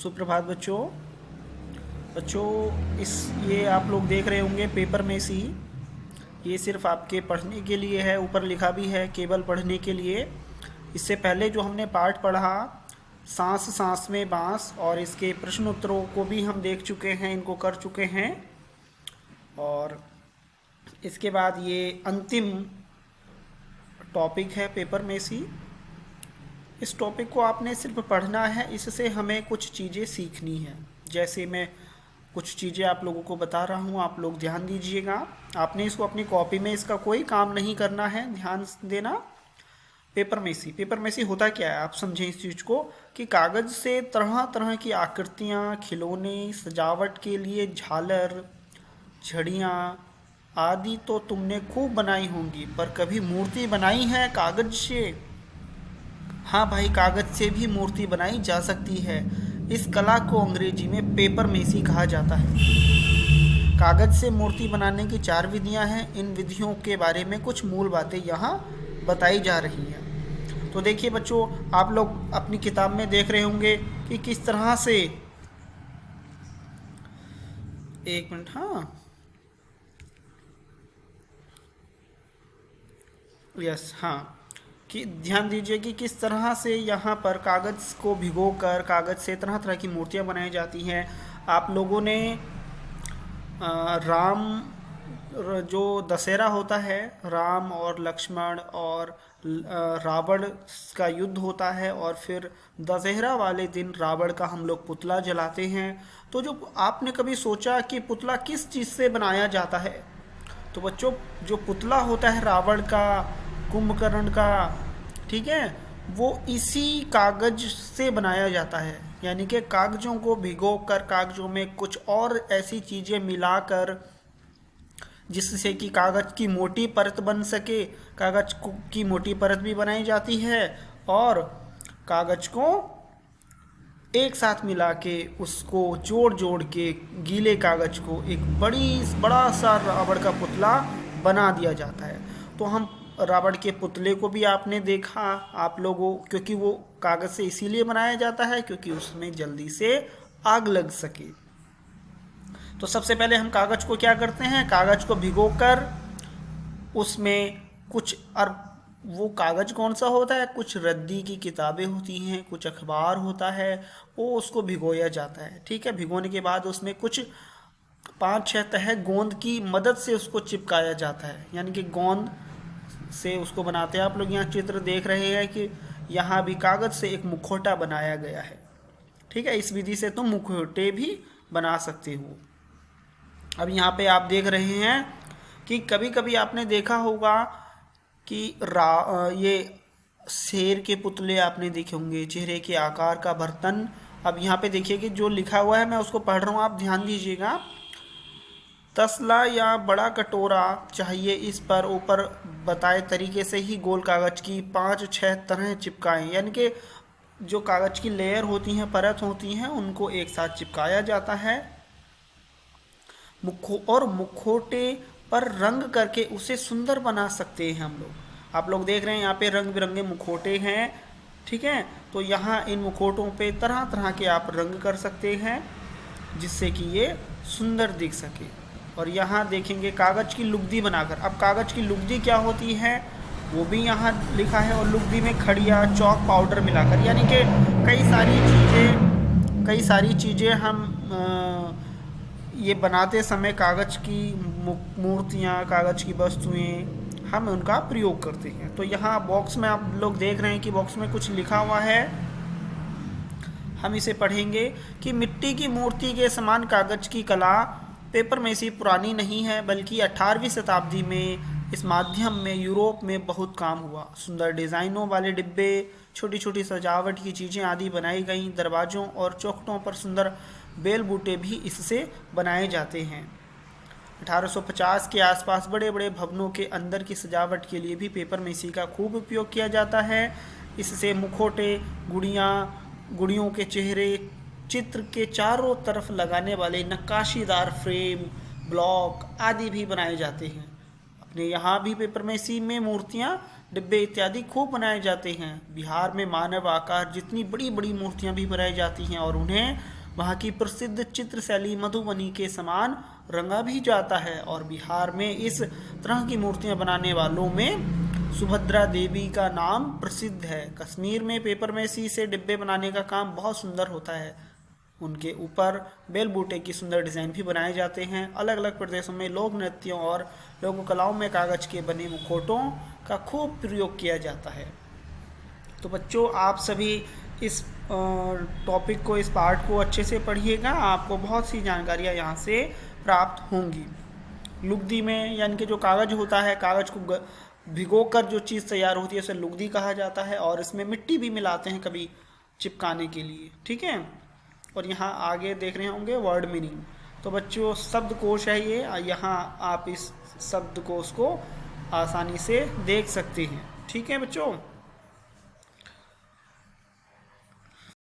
सुप्रभात बच्चों। ये आप लोग देख रहे होंगे पेपर में सी। ये सिर्फ आपके पढ़ने के लिए है, ऊपर लिखा भी है केवल पढ़ने के लिए। इससे पहले जो हमने पाठ पढ़ा सांस सांस में बांस, और इसके प्रश्न उत्तरों को भी हम देख चुके हैं, इनको कर चुके हैं। और इसके बाद ये अंतिम टॉपिक है पेपर में सी। इस टॉपिक को आपने सिर्फ पढ़ना है, इससे हमें कुछ चीज़ें सीखनी है। जैसे मैं कुछ चीज़ें आप लोगों को बता रहा हूँ, आप लोग ध्यान दीजिएगा। आपने इसको अपनी कॉपी में, इसका कोई काम नहीं करना है, ध्यान देना। पेपर मेसी होता क्या है, आप समझें इस चीज़ को कि कागज़ से तरह तरह की आकृतियाँ, खिलौने, सजावट के लिए झालर, झड़ियाँ आदि तो तुमने खूब बनाई होंगी, पर कभी मूर्ति बनाई है कागज़ से? हाँ भाई, कागज़ से भी मूर्ति बनाई जा सकती है। इस कला को अंग्रेजी में पेपर मेसी कहा जाता है। कागज़ से मूर्ति बनाने की 4 विधियां हैं। इन विधियों के बारे में कुछ मूल बातें यहाँ बताई जा रही हैं। तो देखिए बच्चों, आप लोग अपनी किताब में देख रहे होंगे कि किस तरह से, एक मिनट, हाँ यस, हाँ, कि ध्यान दीजिए कि किस तरह से यहाँ पर कागज़ को भिगोकर कागज़ से तरह तरह की मूर्तियाँ बनाई जाती हैं। आप लोगों ने राम, जो दशहरा होता है, राम और लक्ष्मण और रावण का युद्ध होता है, और फिर दशहरा वाले दिन रावण का हम लोग पुतला जलाते हैं। तो जो आपने कभी सोचा कि पुतला किस चीज़ से बनाया जाता है? तो बच्चों, जो पुतला होता है रावण का, कुंभकर्ण का, ठीक है, वो इसी कागज से बनाया जाता है। यानी कि कागजों को भिगोकर कागजों में कुछ और ऐसी चीज़ें मिलाकर, जिससे कि कागज की मोटी परत बन सके। की मोटी परत भी बनाई जाती है, और कागज को एक साथ मिला के उसको जोड़ जोड़ के गीले कागज को एक बड़ा सा रावण का पुतला बना दिया जाता है। तो हम रावण के पुतले को भी आपने देखा आप लोगों, क्योंकि वो कागज से इसीलिए बनाया जाता है क्योंकि उसमें जल्दी से आग लग सके। तो सबसे पहले हम कागज को क्या करते हैं, कागज को भिगोकर उसमें कुछ, और वो कागज कौन सा होता है, कुछ रद्दी की किताबें होती हैं, कुछ अखबार होता है, वो उसको भिगोया जाता है। ठीक है, भिगोने के बाद उसमें कुछ 5-6 तह गोंद की मदद से उसको चिपकाया जाता है। यानी कि गोंद से उसको बनाते हैं। आप लोग यहाँ चित्र देख रहे हैं कि यहाँ भी कागज से एक मुखौटा बनाया गया है। ठीक है, इस विधि से तुम मुखौटे भी बना सकते हो। अब यहाँ पे आप देख रहे हैं कि कभी कभी आपने देखा होगा कि ये शेर के पुतले आपने देखे होंगे, चेहरे के आकार का बर्तन। अब यहाँ पे देखिए कि जो लिखा हुआ है, मैं उसको पढ़ रहा हूँ, आप ध्यान दीजिएगा। तसला या बड़ा कटोरा चाहिए, इस पर ऊपर बताए तरीके से ही गोल कागज की 5-6 तरह चिपकाएं। यानी कि जो कागज की लेयर होती हैं, परत होती हैं, उनको एक साथ चिपकाया जाता है। मुखौटे पर रंग करके उसे सुंदर बना सकते हैं हम लोग। आप लोग देख रहे हैं यहाँ पे रंग बिरंगे मुखौटे हैं। ठीक है, तो यहाँ इन मुखौटों पे तरह तरह के आप रंग कर सकते हैं, जिससे कि ये सुंदर दिख सके। और यहाँ देखेंगे कागज़ की लुगदी बनाकर। अब कागज़ की लुगदी क्या होती है वो भी यहाँ लिखा है, और लुगदी में खड़िया, चौक, पाउडर मिलाकर, यानी कि कई सारी चीज़ें हम ये बनाते समय कागज़ की मूर्तियाँ, कागज़ की वस्तुएं हम उनका प्रयोग करते हैं। तो यहाँ बॉक्स में आप लोग देख रहे हैं कि बॉक्स में कुछ लिखा हुआ है, हम इसे पढ़ेंगे कि मिट्टी की मूर्ति के समान कागज़ की कला पेपर मेसी पुरानी नहीं है, बल्कि 18वीं शताब्दी में इस माध्यम में यूरोप में बहुत काम हुआ। सुंदर डिज़ाइनों वाले डिब्बे, छोटी छोटी सजावट की चीज़ें आदि बनाई गई। दरवाज़ों और चौखटों पर सुंदर बेल बूटे भी इससे बनाए जाते हैं। 1850 के आसपास बड़े बड़े भवनों के अंदर की सजावट के लिए भी पेपर मेसी का खूब उपयोग किया जाता है। इससे मुखौटे, गुड़ियों के चेहरे, चित्र के चारों तरफ लगाने वाले नक्काशीदार फ्रेम, ब्लॉक आदि भी बनाए जाते हैं। अपने यहाँ भी पेपर मेसी में मूर्तियाँ डिब्बे इत्यादि खूब बनाए जाते हैं। बिहार में मानव आकार जितनी बड़ी बड़ी मूर्तियां भी बनाई जाती हैं और उन्हें वहाँ की प्रसिद्ध चित्र शैली मधुबनी के समान रंगा भी जाता है। और बिहार में इस तरह की मूर्तियां बनाने वालों में सुभद्रा देवी का नाम प्रसिद्ध है। कश्मीर में पेपर मैसी से डिब्बे बनाने का काम बहुत सुंदर होता है। उनके ऊपर बेल बूटे की सुंदर डिज़ाइन भी बनाए जाते हैं। अलग अलग प्रदेशों में लोक नृत्यों और लोक कलाओं में कागज के बने मुखौटों का खूब प्रयोग किया जाता है। तो बच्चों, आप सभी इस टॉपिक को, इस पार्ट को अच्छे से पढ़िएगा। आपको बहुत सी जानकारियाँ यहाँ से प्राप्त होंगी। लुगदी में यानी कि जो कागज़ होता है, कागज़ को भिगोकर जो चीज़ तैयार होती है उसे लुगदी कहा जाता है। और इसमें मिट्टी भी मिलाते हैं कभी चिपकाने के लिए, ठीक है। और यहाँ आगे देख रहे होंगे वर्ड मीनिंग। तो बच्चों, शब्दकोश है ये, यहाँ आप इस शब्दकोश को आसानी से देख सकते हैं, ठीक है बच्चों।